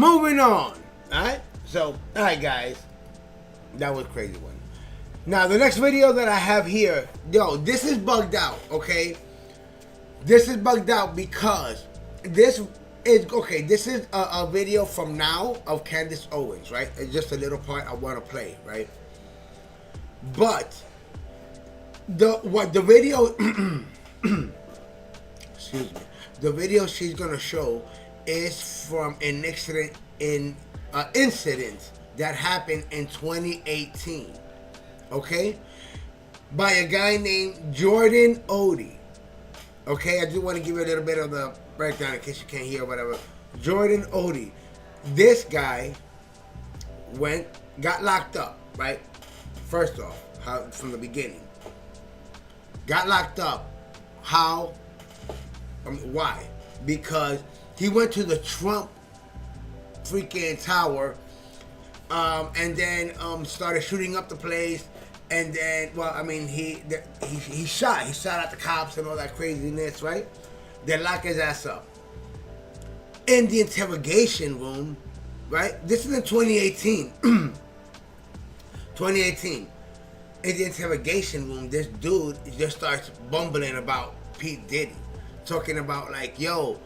moving on. Alright? So, alright guys. That was a crazy one. Now, the next video that I have here, yo, this is bugged out, okay? This is bugged out because this is, okay, this is a video from now of Candace Owens, right? It's just a little part I want to play, right? But, the video, excuse me, the video she's going to show is from an incident that happened in 2018. Okay, by a guy named Jordan Odie. Okay, I just want to give you a little bit of the breakdown in case you can't hear or whatever. Jordan Odie, this guy got locked up, right? First off, from the beginning, got locked up. How? Why? Because he went to the Trump freaking tower, and then started shooting up the place. And then, well, I mean, he shot at the cops and all that craziness, right? They lock his ass up. In the interrogation room, right? This is in 2018. 2018. In the interrogation room, this dude just starts bumbling about P. Diddy. Talking about like, yo,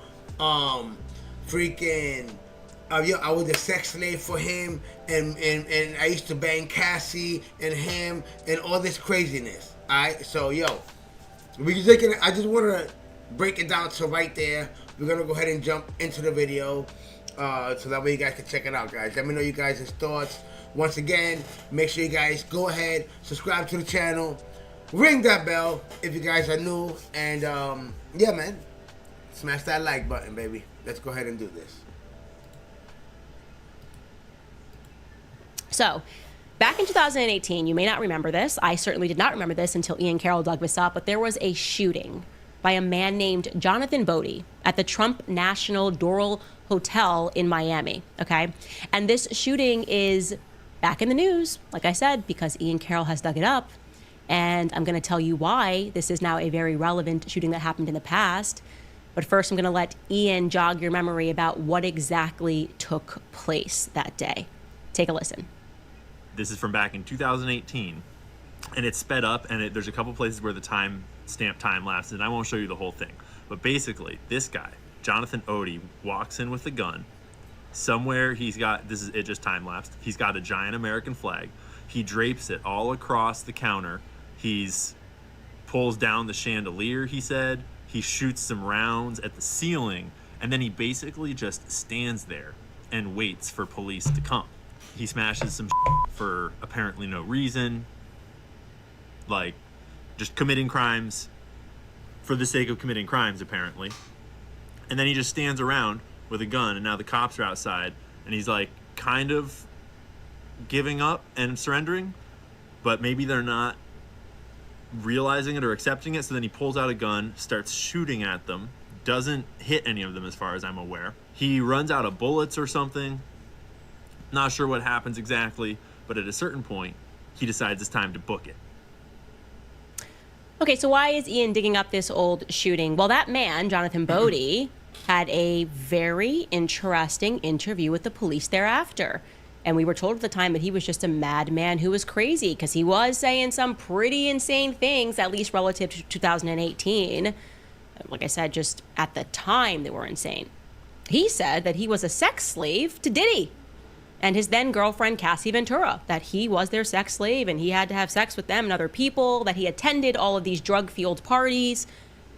freaking... yo, I was a sex slave for him, and I used to bang Cassie and him and all this craziness. Alright, so yo, I just want to break it down to right there. We're gonna go ahead and jump into the video, so that way you guys can check it out, guys. Let me know you guys' thoughts. Once again, make sure you guys go ahead, subscribe to the channel, ring that bell if you guys are new, and yeah, man, smash that like button, baby. Let's go ahead and do this. So, back in 2018, you may not remember this. I certainly did not remember this until Ian Carroll dug this up, but there was a shooting by a man named Jonathan Bodie at the Trump National Doral Hotel in Miami, okay? And this shooting is back in the news, like I said, because Ian Carroll has dug it up. And I'm going to tell you why this is now a very relevant shooting that happened in the past. But first, I'm going to let Ian jog your memory about what exactly took place that day. Take a listen. This is from back in 2018, and it's sped up, and there's a couple places where the time lapses, and I won't show you the whole thing. But basically, this guy, Jonathan Odie, walks in with a gun. Somewhere it just time lapsed. He's got a giant American flag. He drapes it all across the counter. Pulls down the chandelier, he said. He shoots some rounds at the ceiling, and then he basically just stands there and waits for police to come. He smashes some for apparently no reason, like just committing crimes for the sake of committing crimes, apparently. And then he just stands around with a gun, and now the cops are outside, and he's like kind of giving up and surrendering, but maybe they're not realizing it or accepting it. So then he pulls out a gun, starts shooting at them, doesn't hit any of them as far as I'm aware. He runs out of bullets or something. Not sure what happens exactly, but at a certain point, he decides it's time to book it. Okay, so why is Ian digging up this old shooting? Well, that man, Jonathan Bodie, had a very interesting interview with the police thereafter. And we were told at the time that he was just a madman who was crazy, because he was saying some pretty insane things, at least relative to 2018. Like I said, just at the time, they were insane. He said that he was a sex slave to Diddy and his then girlfriend, Cassie Ventura, that he was their sex slave and he had to have sex with them and other people, that he attended all of these drug-fueled parties.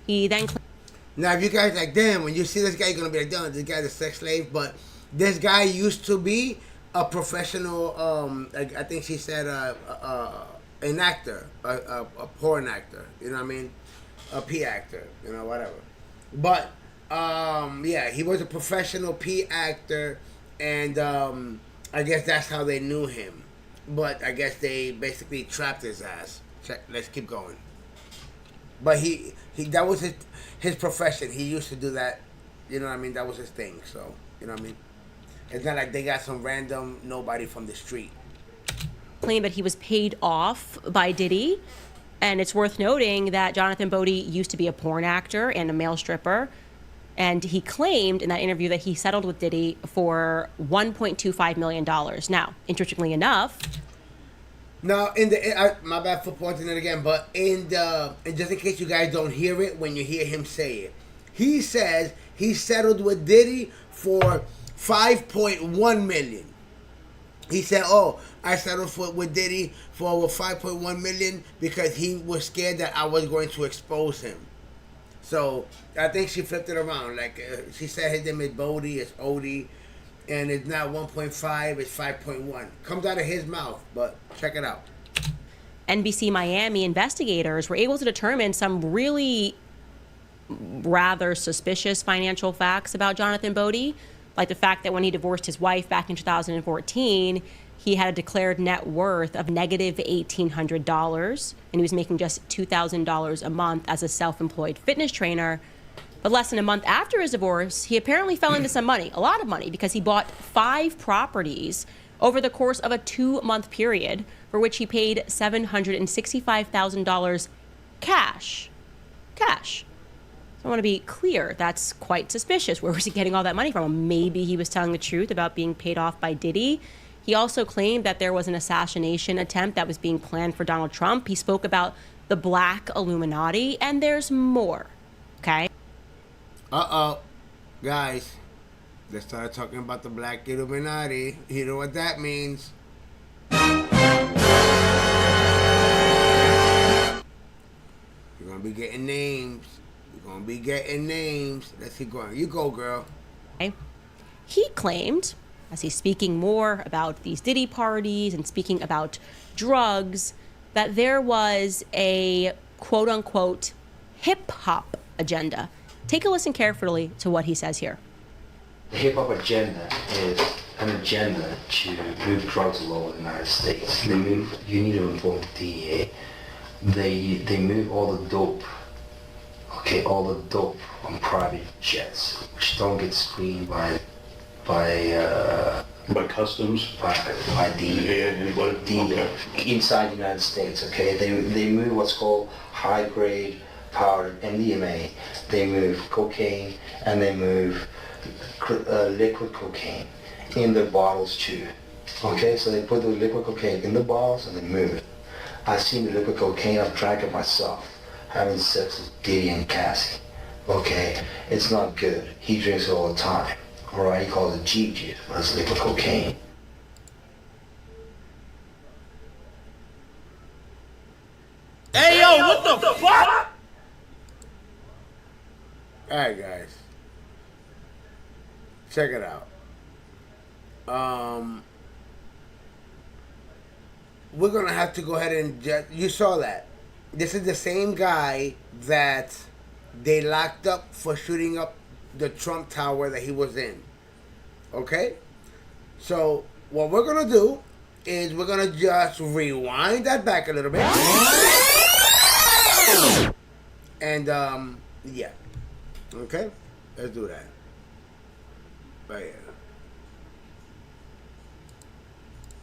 He then... Now, if you guys like, damn, when you see this guy, you're going to be like, damn, this guy's a sex slave. But this guy used to be a professional, I think she said an actor, a porn actor, you know what I mean? A P actor, you know, whatever. But, yeah, he was a professional P actor, and I guess that's how they knew him. But I guess they basically trapped his ass. Let's keep going. But he that was his profession. He used to do that, you know what I mean? That was his thing, so, you know what I mean? It's not like they got some random nobody from the street. Claimed that he was paid off by Diddy. And it's worth noting that Jonathan Bodie used to be a porn actor and a male stripper. And he claimed in that interview that he settled with Diddy for $1.25 million. Now, interestingly enough, now my bad for pointing it again, but and just in case you guys don't hear it, when you hear him say it, he says he settled with Diddy for 5.1 million. He said, "Oh, I settled with Diddy for over 5.1 million because he was scared that I was going to expose him." So I think she flipped it around. Like she said, his name is Bodie, it's Odie, and it's not 1.5, it's 5.1. Comes out of his mouth, but check it out. NBC Miami investigators were able to determine some really rather suspicious financial facts about Jonathan Bodie, like the fact that when he divorced his wife back in 2014, he had a declared net worth of negative $1,800, and he was making just $2,000 a month as a self-employed fitness trainer. But less than a month after his divorce, he apparently fell into some money, a lot of money, because he bought 5 properties over the course of a 2-month period, for which he paid $765,000 cash. Cash. So I want to be clear, that's quite suspicious. Where was he getting all that money from? Maybe he was telling the truth about being paid off by Diddy. He also claimed that there was an assassination attempt that was being planned for Donald Trump. He spoke about the Black Illuminati, and there's more, okay? Guys, let's start talking about the Black Illuminati. You know what that means? You're going to be getting names. You're going to be getting names. Let's keep going. You go, girl. Okay. He claimed, as he's speaking more about these Diddy parties and speaking about drugs, that there was a quote-unquote hip-hop agenda. Take a listen carefully to what he says here. The hip-hop agenda is an agenda to move drugs all over the United States. They move, you need to inform the DEA. They move all the dope, all the dope on private jets, which don't get screened by customs, by DEA, inside the United States. Okay, they move what's called high-grade powder MDMA. They move cocaine and they move liquid cocaine in their bottles too. Okay, so they put the liquid cocaine in the bottles and they move it. I've seen the liquid cocaine, I've drank it myself, having sex with Diddy and Cassie. Okay, it's not good. He drinks it all the time. Alright, he calls it Jeep juice, but it's liquid cocaine. Hey yo, what the fuck? Alright, guys. Check it out. We're gonna have to go ahead and you saw that. This is the same guy that they locked up for shooting up the Trump Tower that he was in. Okay? So what we're gonna do is we're gonna just rewind that back a little bit. And yeah. Okay? Let's do that. Right here.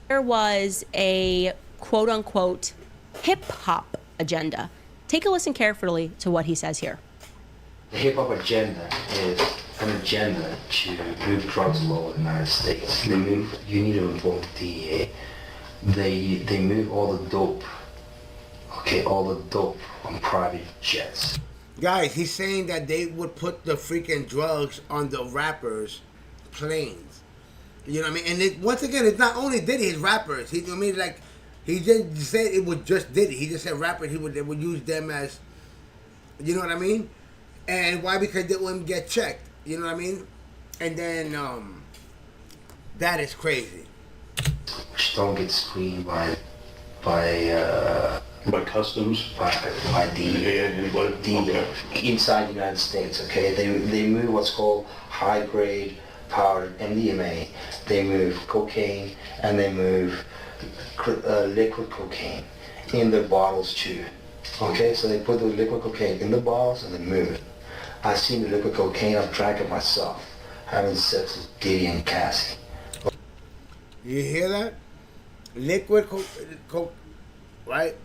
There was a quote-unquote hip-hop agenda. Take a listen carefully to what he says here. The hip-hop agenda is an agenda to move drugs all over the United States. They move, you need to inform the DEA. They move all the dope, all the dope on private jets. Guys, he's saying that they would put the freaking drugs on the rappers' planes. You know what I mean? And once again, it's not only Diddy, it's rappers. He didn't say it was just Diddy. He just said rappers. They would use them as, you know what I mean? And why? Because they wouldn't get checked. You know what I mean? And then that is crazy. Which don't get screened by customs, by DEA, inside the United States. Okay, they move what's called high-grade powder MDMA. They move cocaine and they move liquid cocaine in their bottles too. Okay, so they put the liquid cocaine in the bottles and they move it. I've seen the liquid cocaine, I've drank it myself, having sex with Diddy and Cassie. You hear that? Liquid coke, right?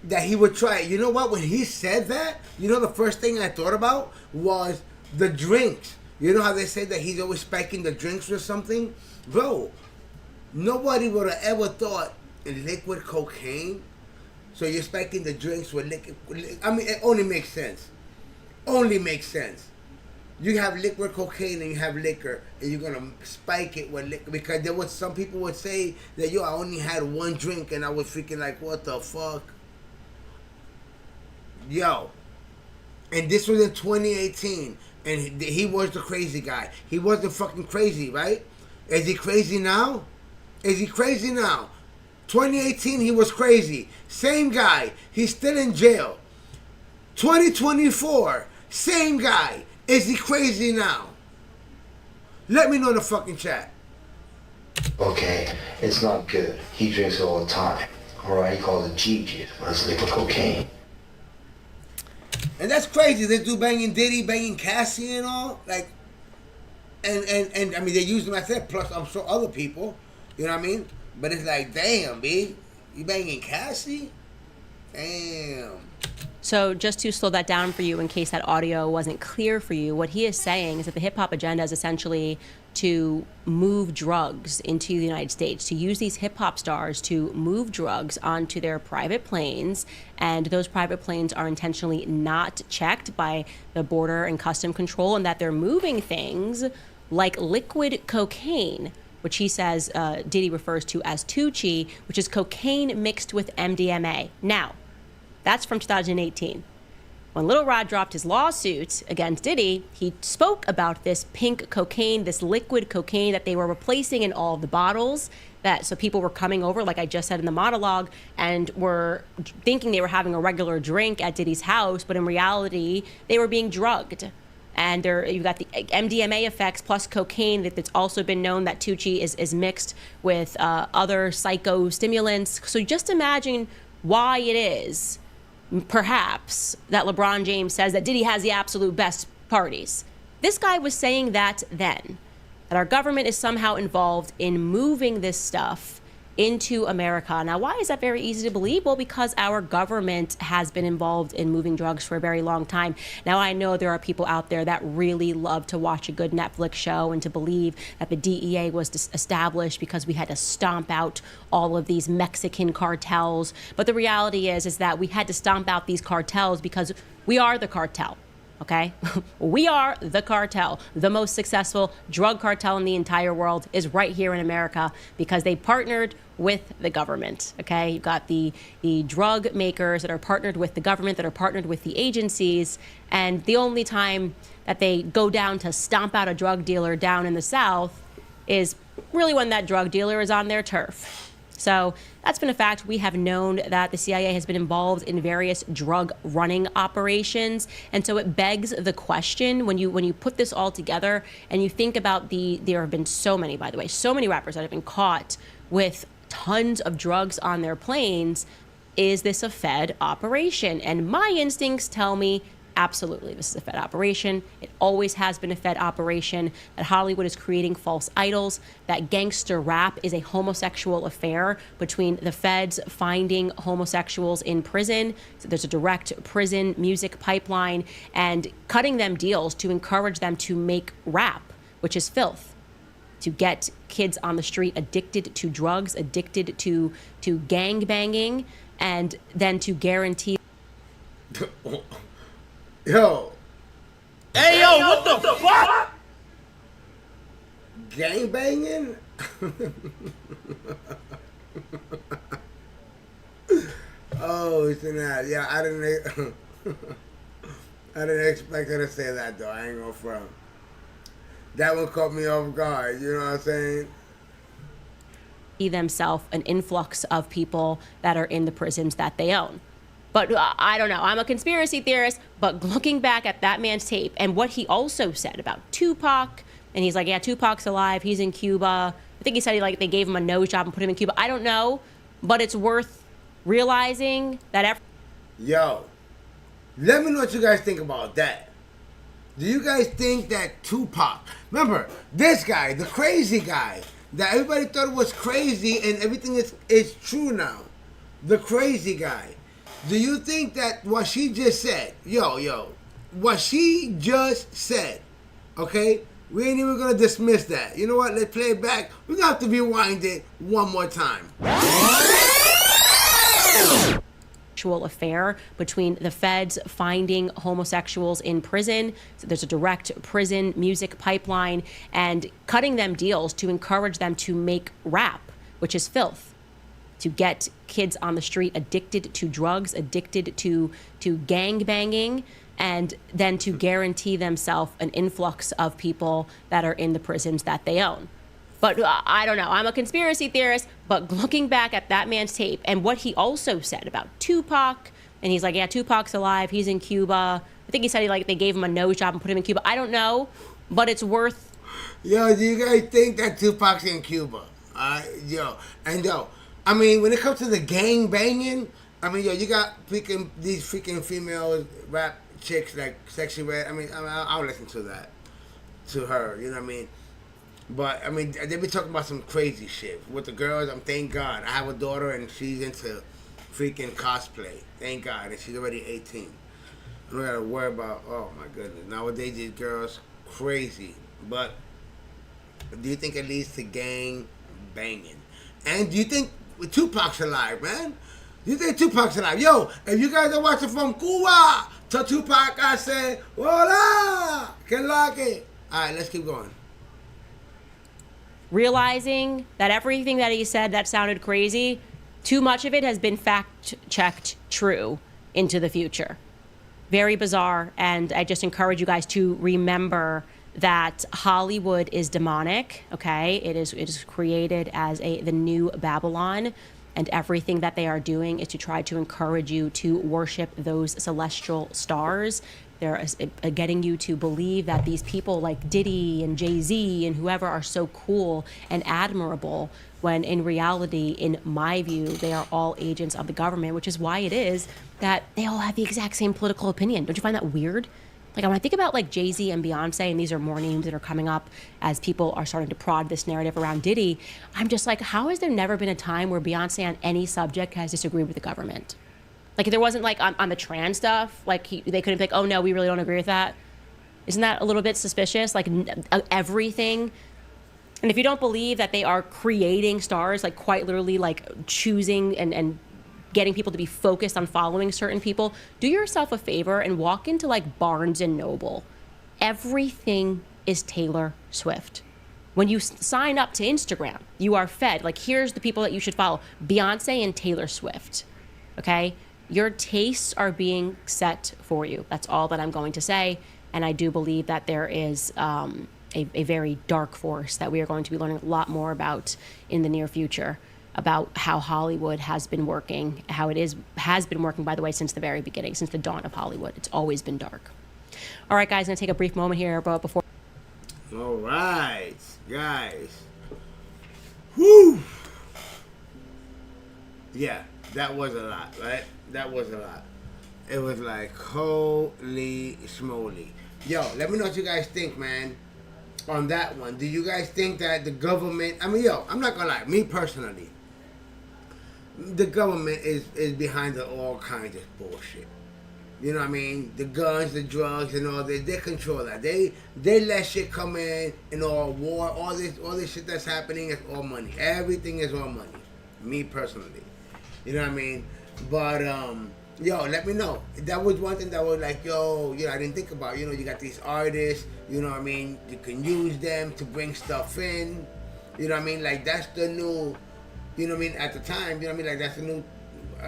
that he would try it. You know what? When he said that, you know the first thing I thought about was the drinks. You know how they say that he's always spiking the drinks or something? Bro, nobody would have ever thought liquid cocaine. So you're spiking the drinks with liquid. I mean, it only makes sense. Only makes sense. You have liquid cocaine and you have liquor, and you're gonna spike it with liquor, because there was some people would say that, yo, I only had one drink and I was freaking like, what the fuck? Yo. And this was in 2018, and he was the crazy guy. He wasn't fucking crazy, right? Is he crazy now? Is he crazy now? 2018, he was crazy. Same guy. He's still in jail. 2024, same guy. Is he crazy now? Let me know in the fucking chat. Okay, it's not good. He drinks it all the time. Alright, he calls it G-juice, but it's liquid cocaine. And that's crazy. This dude banging Diddy, banging Cassie and all. Like, and I mean, they use him, I said, plus I'm sure other people. You know what I mean? But it's like, damn, B. You banging Cassie? Damn. So just to slow that down for you in case that audio wasn't clear for you, what he is saying is that the hip hop agenda is essentially to move drugs into the United States, to use these hip hop stars to move drugs onto their private planes. And those private planes are intentionally not checked by the Border and Custom Control, and that they're moving things like liquid cocaine, which he says Diddy refers to as Tucci, which is cocaine mixed with MDMA. Now, that's from 2018. When Lil Rod dropped his lawsuit against Diddy, he spoke about this pink cocaine, this liquid cocaine that they were replacing in all of the bottles. So people were coming over, like I just said in the monologue, and were thinking they were having a regular drink at Diddy's house, but in reality, they were being drugged. And you've got the MDMA effects plus cocaine that's also been known that Tucci is mixed with other psychostimulants. So just imagine why it is, perhaps, that LeBron James says that Diddy has the absolute best parties. This guy was saying that then, that our government is somehow involved in moving this stuff into America. Now, why is that very easy to believe? Well, because our government has been involved in moving drugs for a very long time. Now, I know there are people out there that really love to watch a good Netflix show and to believe that the DEA was established because we had to stomp out all of these Mexican cartels. But the reality is that we had to stomp out these cartels because we are the cartel. Okay? We are the cartel. The most successful drug cartel in the entire world is right here in America because they partnered with the government. Okay? You've got the drug makers that are partnered with the government, that are partnered with the agencies, and the only time that they go down to stomp out a drug dealer down in the South is really when that drug dealer is on their turf. So that's been a fact. We have known that the CIA has been involved in various drug running operations. And so it begs the question, when you put this all together and you think about there have been so many, by the way, so many rappers that have been caught with tons of drugs on their planes. Is this a Fed operation? And my instincts tell me absolutely, this is a Fed operation. It always has been a Fed operation, that Hollywood is creating false idols, that gangster rap is a homosexual affair between the feds finding homosexuals in prison. So there's a direct prison music pipeline and cutting them deals to encourage them to make rap, which is filth, to get kids on the street addicted to drugs, addicted to gang banging, and then to guarantee Yo. Hey, yo, what the fuck? Gang banging? Oh, snap. Yeah, I didn't expect her to say that, though. I ain't gonna front. That one caught me off guard. You know what I'm saying? themselves an influx of people that are in the prisons that they own. But I don't know. I'm a conspiracy theorist. But looking back at that man's tape and what he also said about Tupac, and he's like, yeah, Tupac's alive. He's in Cuba. I think he said they gave him a nose job and put him in Cuba. I don't know. But it's worth realizing that. Yo, let me know what you guys think about that. Do you guys think that Tupac, remember, this guy, the crazy guy, that everybody thought was crazy and everything is true now. The crazy guy. Do you think that what she just said, what she just said, okay? We ain't even gonna dismiss that. You know what? Let's play it back. We're gonna have to rewind it one more time. Affair between the feds finding homosexuals in prison. So there's a direct prison music pipeline and cutting them deals to encourage them to make rap, which is filth, to get kids on the street addicted to drugs, addicted to gang banging, and then to guarantee themselves an influx of people that are in the prisons that they own. But I don't know. I'm a conspiracy theorist. But looking back at that man's tape and what he also said about Tupac, and he's like, yeah, Tupac's alive. He's in Cuba. I think he said they gave him a nose job and put him in Cuba. I don't know, but it's worth. Yo, do you guys think that Tupac's in Cuba? I mean, when it comes to the gang banging, I mean, you got these freaking female rap chicks like Sexy Red. I mean, I'll listen to that, to her. You know what I mean? But, I mean, they be talking about some crazy shit. With the girls, thank God. I have a daughter, and she's into freaking cosplay. Thank God. And she's already 18. I don't got to worry about, oh, my goodness. Nowadays, these girls, crazy. But do you think it leads to gang banging? And do you think Tupac's alive, man? Do you think Tupac's alive? Yo, if you guys are watching from Cuba, to Tupac, I say, hola, que la que. All right, let's keep going. Realizing that everything that he said that sounded crazy, too much of it has been fact-checked true into the future. Very bizarre, and I just encourage you guys to remember that Hollywood is demonic, okay? It is created as the new Babylon, and everything that they are doing is to try to encourage you to worship those celestial stars. They're getting you to believe that these people like Diddy and Jay-Z and whoever are so cool and admirable, when in reality, in my view, they are all agents of the government, which is why it is that they all have the exact same political opinion. Don't you find that weird? Like, when I think about like Jay-Z and Beyonce, and these are more names that are coming up as people are starting to prod this narrative around Diddy, I'm just like, how has there never been a time where Beyonce on any subject has disagreed with the government? Like, if there wasn't, like, on the trans stuff, like, they couldn't be like, oh, no, we really don't agree with that. Isn't that a little bit suspicious? Like, everything. And if you don't believe that they are creating stars, like, quite literally, like, choosing and getting people to be focused on following certain people, do yourself a favor and walk into, like, Barnes & Noble. Everything is Taylor Swift. When you sign up to Instagram, you are fed, like, here's the people that you should follow. Beyonce and Taylor Swift, okay? Your tastes are being set for you. That's all that I'm going to say. And I do believe that there is a very dark force that we are going to be learning a lot more about in the near future, about how Hollywood has been working, how it has been working, by the way, since the very beginning, since the dawn of Hollywood. It's always been dark. All right, guys, I'm going to take a brief moment here, but before... All right, guys. Whew. Yeah, that was a lot, right? That was a lot. It was like, holy schmoly. Yo, let me know what you guys think, man, on that one. Do you guys think that the government... I mean, yo, I'm not going to lie. Me personally, the government is behind all kinds of bullshit. You know what I mean? The guns, the drugs, and all that. They control that. They let shit come in and all war, all this shit that's happening is all money. Everything is all money. Me personally. You know what I mean? But, yo, let me know. That was one thing that was like, yo, I didn't think about. You know, you got these artists, you know what I mean? You can use them to bring stuff in. You know what I mean? Like, that's the new, you know what I mean? At the time, you know what I mean? Like, that's the new,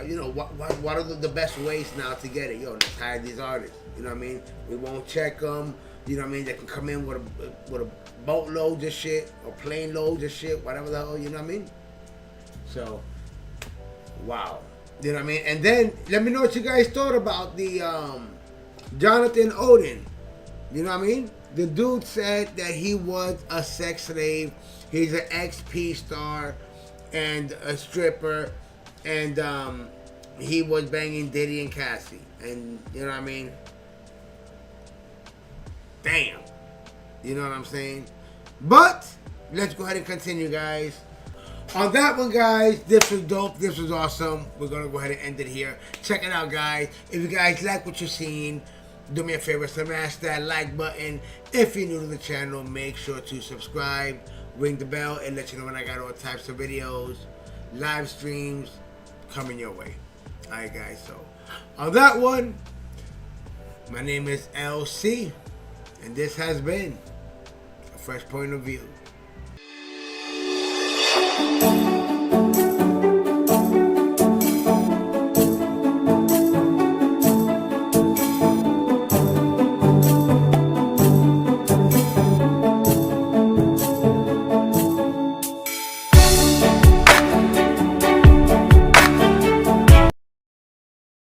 you know, what are the best ways now to get it? Yo, let's hire these artists. You know what I mean? We won't check them. You know what I mean? They can come in with a boatload of shit or plane loads of shit, whatever the hell, you know what I mean? So, wow. You know what I mean? And then, let me know what you guys thought about the Jonathan Odin. You know what I mean? The dude said that he was a sex slave. He's an XP star and a stripper. And he was banging Diddy and Cassie. And, you know what I mean? Damn. You know what I'm saying? But, let's go ahead and continue, guys. on that one, guys, this was dope. This was awesome. We're going to go ahead and end it here. Check it out, guys. If you guys like what you're seeing, do me a favor, smash that like button. If you're new to the channel, make sure to subscribe, ring the bell, and let you know when I got all types of videos, live streams coming your way. Alright, guys, so on that one, my name is LC, and this has been A Fresh Point of View.